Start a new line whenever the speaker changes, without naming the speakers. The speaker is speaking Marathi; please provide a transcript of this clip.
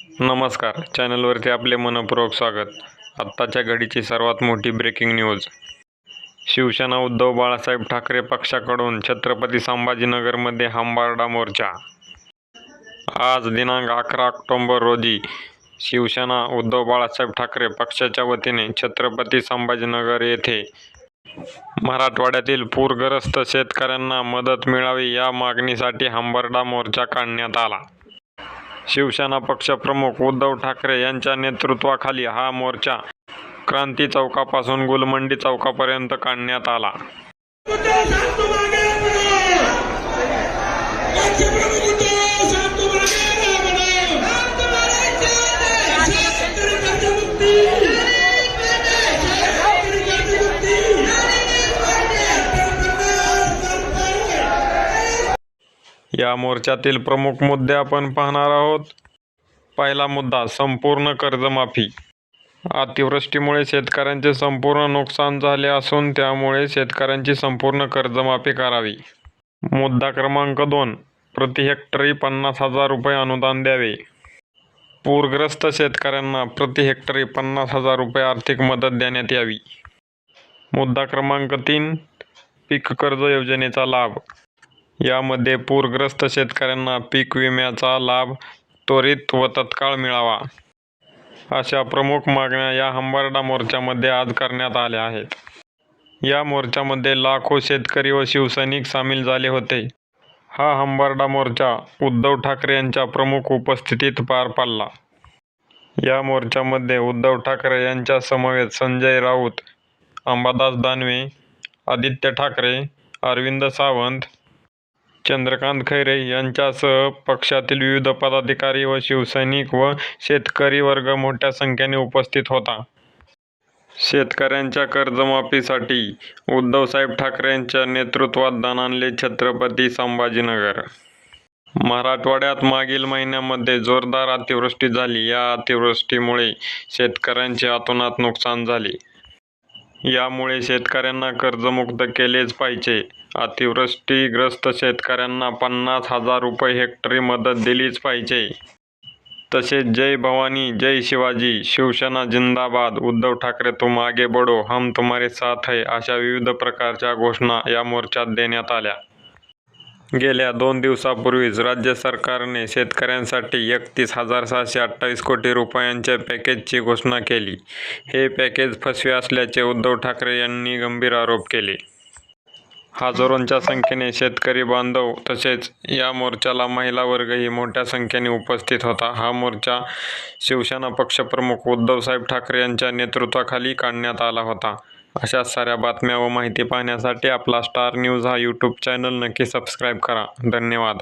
नमस्कार, चॅनलवरती आपले मनपूर्वक स्वागत. आत्ताच्या घडीची सर्वात मोठी ब्रेकिंग न्यूज. शिवसेना उद्धव बाळासाहेब ठाकरे पक्षाकडून छत्रपती संभाजीनगरमध्ये हमबर्डा मोर्चा. आज दिनांक 11 ऑक्टोबर रोजी शिवसेना उद्धव बाळासाहेब ठाकरे पक्षाच्या वतीने छत्रपती संभाजीनगर येथे मराठवाड्यातील पूरग्रस्त शेतकऱ्यांना मदत मिळावी या मागणीसाठी हमबर्डा मोर्चा काढण्यात आला. शिवसेना पक्षप्रमुख उद्धव ठाकरे यांच्या नेतृत्वाखाली हा मोर्चा क्रांती चौकापासून गुलमंडी चौकापर्यंत काढण्यात आला. या मोर्चातील प्रमुख मुद्दे आपण पाहणार आहोत. पहिला मुद्दा, संपूर्ण कर्जमाफी. अतिवृष्टीमुळे शेतकऱ्यांचे संपूर्ण नुकसान झाले असून त्यामुळे शेतकऱ्यांची संपूर्ण कर्जमाफी करावी. मुद्दा क्रमांक 2, प्रति हेक्टरी 50,000 रुपये अनुदान द्यावे. पूरग्रस्त शेतकऱ्यांना प्रति हेक्टरी 50,000 रुपये आर्थिक मदत देण्यात यावी. मुद्दा क्रमांक 3, पीक कर्ज योजनेचा लाभ. यामध्ये पूरग्रस्त शेतकऱ्यांना पीक विम्याचा लाभ त्वरित व तत्काळ मिळावा. अशा प्रमुख मागण्या या हमबर्डा मोर्चामध्ये आज करण्यात आल्या आहेत. या मोर्चामध्ये लाखो शेतकरी व शिवसैनिक सामील झाले होते. हा हमबर्डा मोर्चा उद्धव ठाकरे यांच्या प्रमुख उपस्थितीत पार पडला. या मोर्चामध्ये उद्धव ठाकरे यांच्या समवेत संजय राऊत, अंबादास दानवे, आदित्य ठाकरे, अरविंद सावंत, चंद्रकांत खैरे यांच्यासह पक्षातील विविध पदाधिकारी व शिवसैनिक व शेतकरी वर्ग मोठ्या संख्येने उपस्थित होता. शेतकऱ्यांच्या कर्जमाफीसाठी उद्धवसाहेब ठाकरे यांच्या नेतृत्वात दणाणले छत्रपती संभाजीनगर. मराठवाड्यात मागील महिन्यामध्ये जोरदार अतिवृष्टी झाली. या अतिवृष्टीमुळे शेतकऱ्यांचे अतोनात नुकसान झाले. यामुळे शेतकऱ्यांना कर्जमुक्त केलेच पाहिजे. अतिवृष्टीग्रस्त शेतकऱ्यांना 50,000 रुपये हेक्टरी मदत दिलीच पाहिजे. तसेच जय भवानी जय शिवाजी, शिवसेना जिंदाबाद, उद्धव ठाकरे तुम आगे बढ़ो, हम तुम्हारे साथ है अशा विविध प्रकारच्या घोषणा या मोर्चात देण्यात आल्या. गेल्या 2 दिवसापूर्वीच राज्य सरकारने शेतकऱ्यांसाठी 31,728 कोटी रुपयांच्या पॅकेजची घोषणा केली. हे पॅकेज फसवे असल्याचे उद्धव ठाकरे यांनी गंभीर आरोप केले. हजारोंच्या संख्येने शेतकरी बांधव तसेच या मोर्चाला महिला वर्गही मोठ्या संख्येने उपस्थित होता. हा मोर्चा शिवसेना पक्षप्रमुख उद्धवसाहेब ठाकरे यांच्या नेतृत्वाखाली काढण्यात आला होता. अशाच साऱ्या बातम्या व माहिती पाहण्यासाठी आपला स्टार न्यूज हा यूट्यूब चॅनल नक्की सबस्क्राईब करा. धन्यवाद.